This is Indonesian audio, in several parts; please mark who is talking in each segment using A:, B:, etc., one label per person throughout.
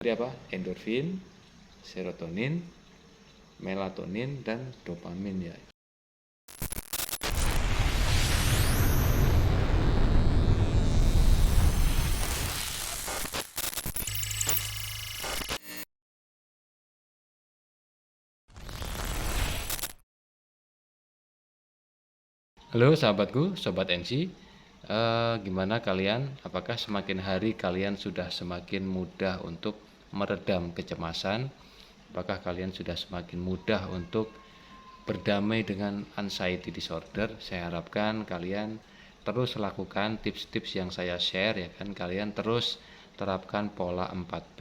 A: Jadi apa? Endorfin, serotonin, melatonin, dan dopamin ya. Halo sahabatku, sobat NC. Gimana kalian? Apakah semakin hari kalian sudah semakin mudah untuk meredam kecemasan? Apakah kalian sudah semakin mudah untuk berdamai dengan anxiety disorder? Saya harapkan kalian terus lakukan tips-tips yang saya share ya kan. Kalian terus terapkan pola 4P,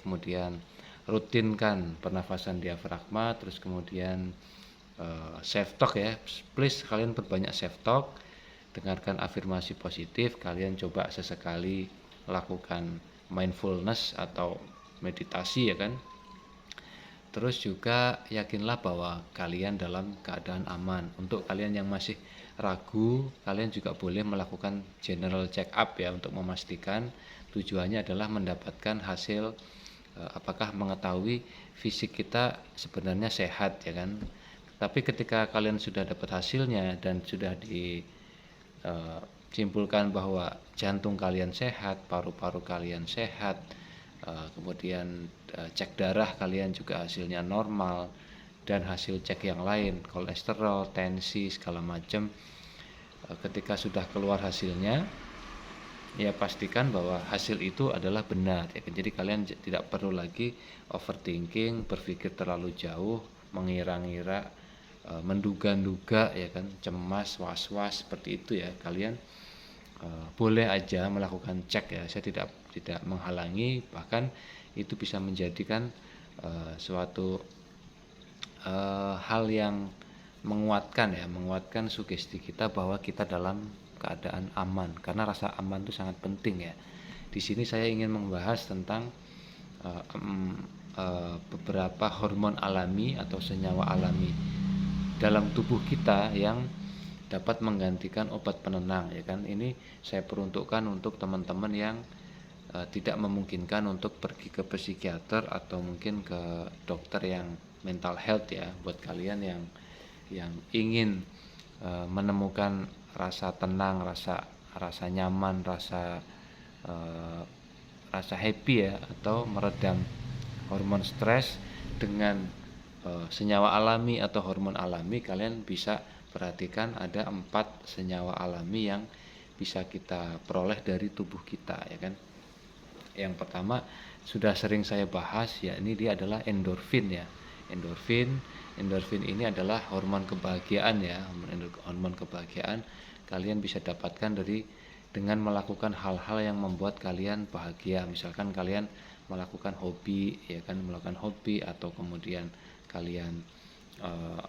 A: kemudian rutinkan pernafasan diafragma, terus kemudian self talk ya. Please kalian perbanyak self talk, dengarkan afirmasi positif, kalian coba sesekali lakukan mindfulness atau meditasi ya kan. Terus juga yakinlah bahwa kalian dalam keadaan aman. Untuk kalian yang masih ragu, kalian juga boleh melakukan general check up ya, untuk memastikan tujuannya adalah mendapatkan hasil apakah mengetahui fisik kita sebenarnya sehat ya kan. Tapi ketika kalian sudah dapat hasilnya dan sudah disimpulkan bahwa jantung kalian sehat, paru-paru kalian sehat, kemudian cek darah kalian juga hasilnya normal, dan hasil cek yang lain, kolesterol, tensi, segala macam, ketika sudah keluar hasilnya, ya pastikan bahwa hasil itu adalah benar ya. Jadi kalian tidak perlu lagi overthinking, berpikir terlalu jauh, mengira-ngira, menduga-duga ya kan, cemas, was-was seperti itu ya. Kalian boleh aja melakukan cek ya, saya tidak menghalangi, bahkan itu bisa menjadikan suatu hal yang menguatkan sugesti kita bahwa kita dalam keadaan aman, karena rasa aman itu sangat penting ya. Di sini saya ingin membahas tentang beberapa hormon alami atau senyawa alami dalam tubuh kita yang dapat menggantikan obat penenang ya kan. Ini saya peruntukkan untuk teman-teman yang tidak memungkinkan untuk pergi ke psikiater atau mungkin ke dokter yang mental health ya. Buat kalian yang ingin menemukan rasa tenang, rasa nyaman, rasa happy ya, atau meredam hormon stres dengan senyawa alami atau hormon alami, kalian bisa perhatikan ada 4 senyawa alami yang bisa kita peroleh dari tubuh kita ya kan. Yang pertama sudah sering saya bahas, yakni dia adalah endorfin ya. Endorfin ini adalah hormon kebahagiaan ya. Hormon kebahagiaan kalian bisa dapatkan dengan melakukan hal-hal yang membuat kalian bahagia. Misalkan kalian melakukan hobi ya kan, melakukan hobi, atau kemudian kalian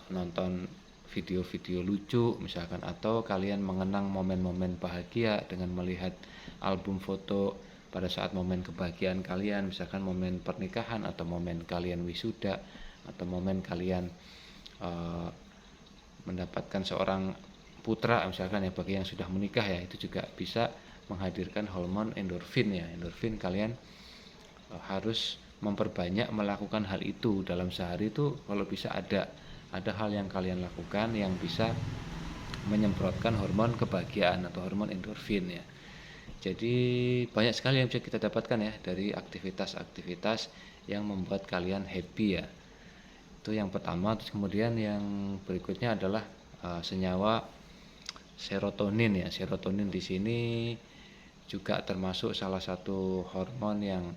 A: nonton video-video lucu misalkan, atau kalian mengenang momen-momen bahagia dengan melihat album foto pada saat momen kebahagiaan kalian, misalkan momen pernikahan atau momen kalian wisuda atau momen kalian mendapatkan seorang putra misalkan ya, bagi yang sudah menikah ya, itu juga bisa menghadirkan hormon endorfin ya. Endorfin kalian harus memperbanyak melakukan hal itu dalam sehari. Itu kalau bisa ada hal yang kalian lakukan yang bisa menyemprotkan hormon kebahagiaan atau hormon endorfin ya. Jadi banyak sekali yang bisa kita dapatkan ya dari aktivitas-aktivitas yang membuat kalian happy ya. Itu yang pertama. Terus kemudian yang berikutnya adalah senyawa serotonin ya. Serotonin di sini juga termasuk salah satu hormon yang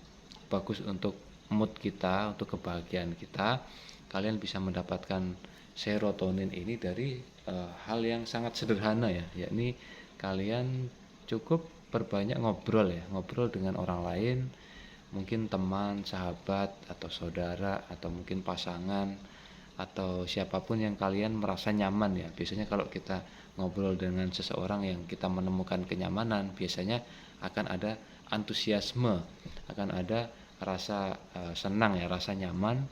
A: bagus untuk mood kita, untuk kebahagiaan kita. Kalian bisa mendapatkan serotonin ini dari hal yang sangat sederhana ya, yakni kalian cukup perbanyak ngobrol ya, ngobrol dengan orang lain, mungkin teman, sahabat, atau saudara, atau mungkin pasangan, atau siapapun yang kalian merasa nyaman ya. Biasanya kalau kita ngobrol dengan seseorang yang kita menemukan kenyamanan, biasanya akan ada antusiasme, akan ada rasa senang ya, rasa nyaman,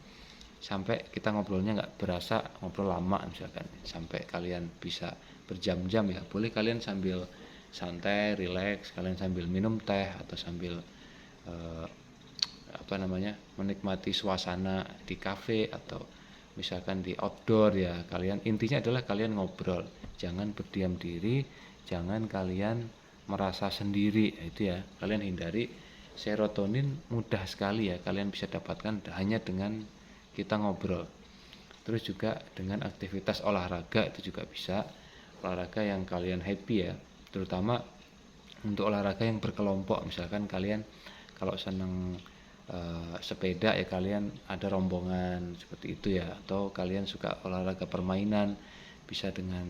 A: sampai kita ngobrolnya nggak berasa ngobrol lama misalkan, sampai kalian bisa berjam-jam ya. Boleh kalian sambil santai, relax, kalian sambil minum teh atau sambil menikmati suasana di kafe atau misalkan di outdoor ya, kalian intinya adalah kalian ngobrol, jangan berdiam diri, jangan kalian merasa sendiri. Itu ya, kalian hindari. Serotonin mudah sekali ya kalian bisa dapatkan hanya dengan kita ngobrol. Terus juga dengan aktivitas olahraga itu juga bisa, olahraga yang kalian happy ya, terutama untuk olahraga yang berkelompok. Misalkan kalian kalau senang sepeda ya, kalian ada rombongan seperti itu ya, atau kalian suka olahraga permainan, bisa dengan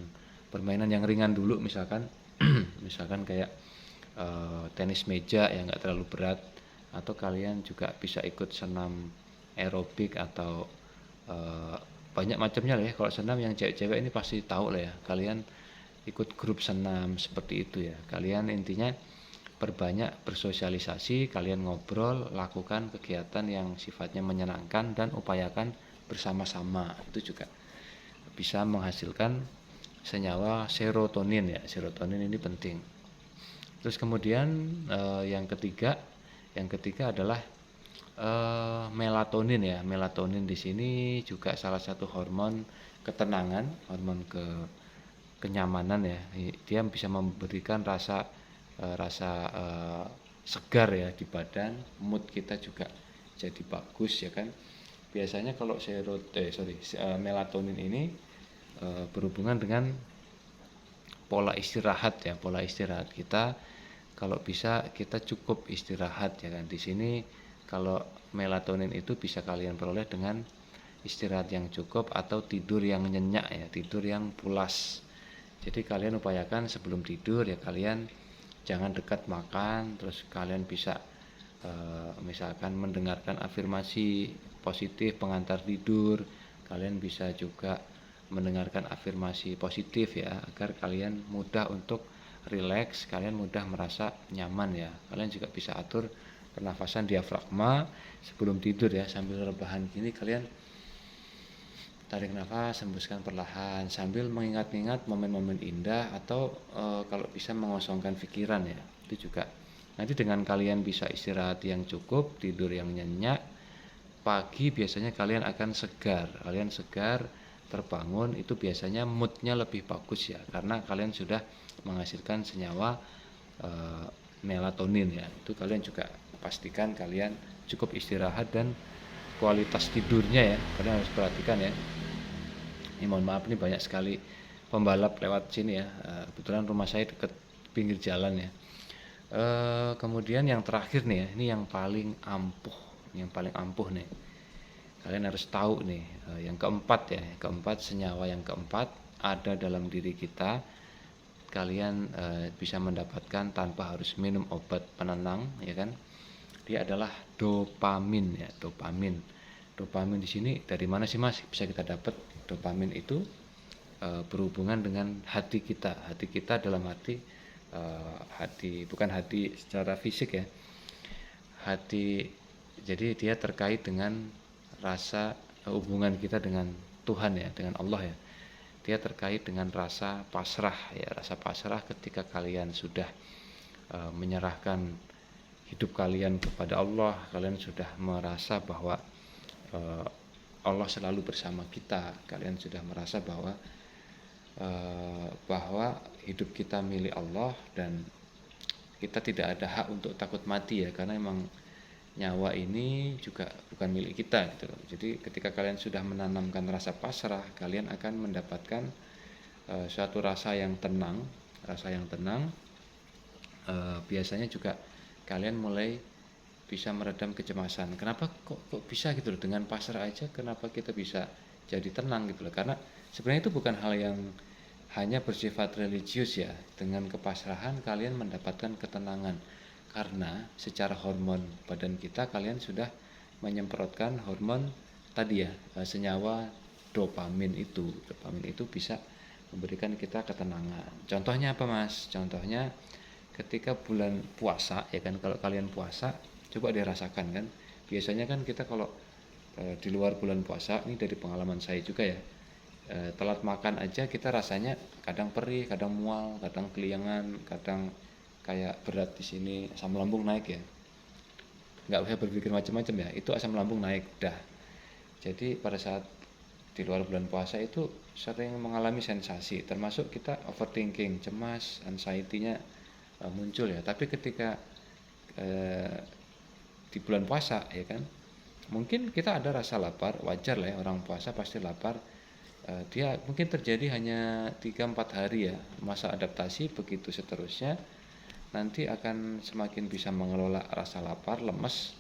A: permainan yang ringan dulu, misalkan misalkan kayak tenis meja yang nggak terlalu berat, atau kalian juga bisa ikut senam aerobik atau banyak macamnya lah ya. Kalau senam yang cewek-cewek ini pasti tahu lah ya, kalian ikut grup senam seperti itu ya. Kalian intinya perbanyak bersosialisasi, kalian ngobrol, lakukan kegiatan yang sifatnya menyenangkan dan upayakan bersama-sama. Itu juga bisa menghasilkan senyawa serotonin ya. Serotonin ini penting. Terus kemudian yang ketiga adalah melatonin ya. Melatonin di sini juga salah satu hormon ketenangan, hormon kenyamanan ya. Dia bisa memberikan rasa segar ya di badan, mood kita juga jadi bagus ya kan. Biasanya kalau melatonin ini berhubungan dengan pola istirahat ya. Pola istirahat kita, kalau bisa kita cukup istirahat ya kan. Di sini kalau melatonin itu bisa kalian peroleh dengan istirahat yang cukup atau tidur yang nyenyak ya, tidur yang pulas. Jadi kalian upayakan sebelum tidur ya, kalian jangan dekat makan, terus kalian bisa misalkan mendengarkan afirmasi positif pengantar tidur. Kalian bisa juga mendengarkan afirmasi positif ya, agar kalian mudah untuk rileks, kalian mudah merasa nyaman ya. Kalian juga bisa atur pernafasan diafragma sebelum tidur ya, sambil rebahan gini kalian tarik nafas, hembuskan perlahan sambil mengingat-ingat momen-momen indah, atau kalau bisa mengosongkan pikiran ya. Itu juga nanti dengan kalian bisa istirahat yang cukup, tidur yang nyenyak, pagi biasanya kalian akan segar, terbangun itu biasanya moodnya lebih bagus ya, karena kalian sudah menghasilkan senyawa melatonin ya. Itu kalian juga pastikan kalian cukup istirahat dan kualitas tidurnya ya, kalian harus perhatikan ya. Ini mohon maaf, ini banyak sekali pembalap lewat sini ya, kebetulan rumah saya dekat pinggir jalan ya. Kemudian yang terakhir nih ya, ini yang paling ampuh nih, kalian harus tahu nih, yang keempat ya, senyawa yang keempat ada dalam diri kita. Kalian bisa mendapatkan tanpa harus minum obat penenang ya kan. Dia adalah dopamin ya. Dopamin di sini dari mana sih Mas bisa kita dapat? Dopamin itu berhubungan dengan hati kita. Hati kita dalam hati bukan hati secara fisik ya. Hati, jadi dia terkait dengan rasa hubungan kita dengan Tuhan ya, dengan Allah ya. Dia terkait dengan rasa pasrah ya, rasa pasrah ketika kalian sudah menyerahkan hidup kalian kepada Allah, kalian sudah merasa bahwa Allah selalu bersama kita, kalian sudah merasa bahwa hidup kita milik Allah dan kita tidak ada hak untuk takut mati ya, karena emang nyawa ini juga bukan milik kita gitu. Jadi ketika kalian sudah menanamkan rasa pasrah, kalian akan mendapatkan suatu rasa yang tenang. Biasanya juga kalian mulai bisa meredam kecemasan. Kenapa kok bisa gitu loh, dengan pasrah aja kenapa kita bisa jadi tenang gitu loh. Karena sebenarnya itu bukan hal yang hanya bersifat religius ya. Dengan kepasrahan kalian mendapatkan ketenangan, karena secara hormon badan kita kalian sudah menyemprotkan hormon tadi ya, senyawa dopamin itu. Dopamin itu bisa memberikan kita ketenangan. Contohnya apa Mas? Contohnya ketika bulan puasa ya kan, kalau kalian puasa coba dirasakan kan, biasanya kan kita kalau di luar bulan puasa, ini dari pengalaman saya juga ya, telat makan aja kita rasanya kadang perih, kadang mual, kadang keliangan, kadang kayak berat di sini, asam lambung naik ya. nggak usah berpikir macam-macam ya, itu asam lambung naik dah. Jadi pada saat di luar bulan puasa itu sering mengalami sensasi, termasuk kita overthinking, cemas, anxiety-nya muncul ya. Tapi ketika di bulan puasa ya kan, mungkin kita ada rasa lapar, wajar lah ya, orang puasa pasti lapar. Dia mungkin terjadi hanya 3-4 hari ya, masa adaptasi, begitu seterusnya nanti akan semakin bisa mengelola rasa lapar, lemes.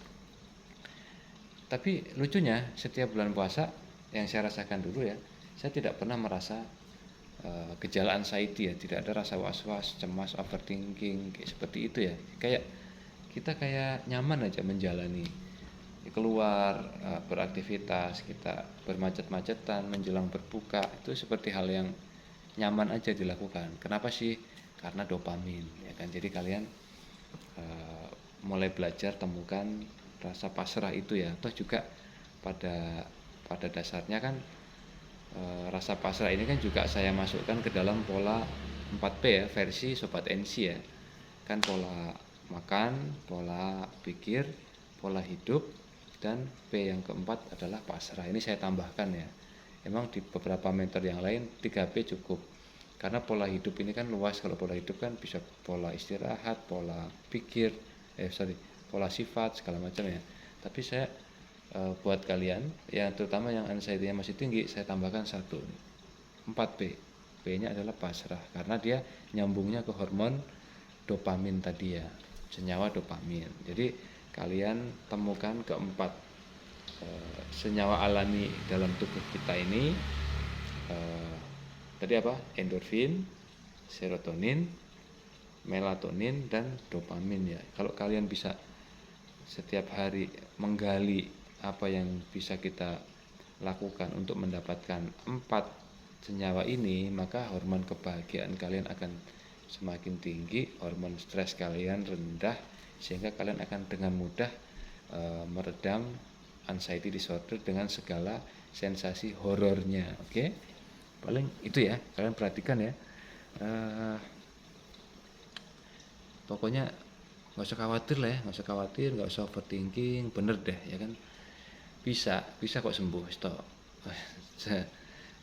A: Tapi lucunya setiap bulan puasa yang saya rasakan dulu ya, saya tidak pernah merasa gejala anxiety ya, tidak ada rasa was-was, cemas, overthinking kayak seperti itu ya. Kayak kita kayak nyaman aja menjalani keluar, beraktivitas, kita bermacet-macetan menjelang berbuka, itu seperti hal yang nyaman aja dilakukan. Kenapa sih? Karena dopamin ya kan. Jadi kalian mulai belajar temukan rasa pasrah itu ya. Toh juga pada dasarnya kan rasa pasrah ini kan juga saya masukkan ke dalam pola 4P ya, versi Sobat NC ya. Kan pola makan, pola pikir, pola hidup, dan P yang keempat adalah pasrah. Ini saya tambahkan ya. Emang di beberapa mentor yang lain 3P cukup. Karena pola hidup ini kan luas. Kalau pola hidup kan bisa pola istirahat, pola pikir, pola sifat segala macam ya. Tapi saya buat kalian yang terutama yang anxiety-nya masih tinggi, saya tambahkan 4P. P-nya adalah pasrah karena dia nyambungnya ke hormon dopamin tadi ya, senyawa dopamin. Jadi kalian temukan keempat senyawa alami dalam tubuh kita ini. Tadi apa? Endorfin, serotonin, melatonin, dan dopamin ya. Kalau kalian bisa setiap hari menggali apa yang bisa kita lakukan untuk mendapatkan 4 senyawa ini, maka hormon kebahagiaan kalian akan semakin tinggi, hormon stres kalian rendah, sehingga kalian akan dengan mudah meredam anxiety disorder dengan segala sensasi horornya. Oke? Paling itu ya, kalian perhatikan ya. Pokoknya nggak usah khawatir lah ya, nggak usah overthinking, bener deh ya kan. Bisa kok sembuh. Stop.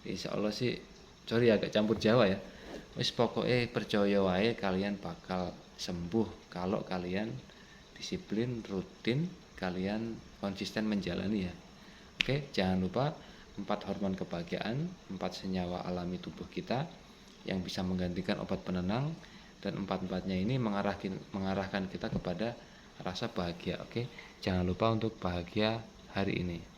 A: Insya Allah sih, sorry agak campur Jawa ya. Wis pokoknya percaya wae kalian bakal sembuh kalau kalian disiplin, rutin, kalian konsisten menjalani ya. Oke, jangan lupa 4 hormon kebahagiaan, 4 senyawa alami tubuh kita yang bisa menggantikan obat penenang, dan 4-4-nya ini mengarahkan kita kepada rasa bahagia. Oke, jangan lupa untuk bahagia hari ini.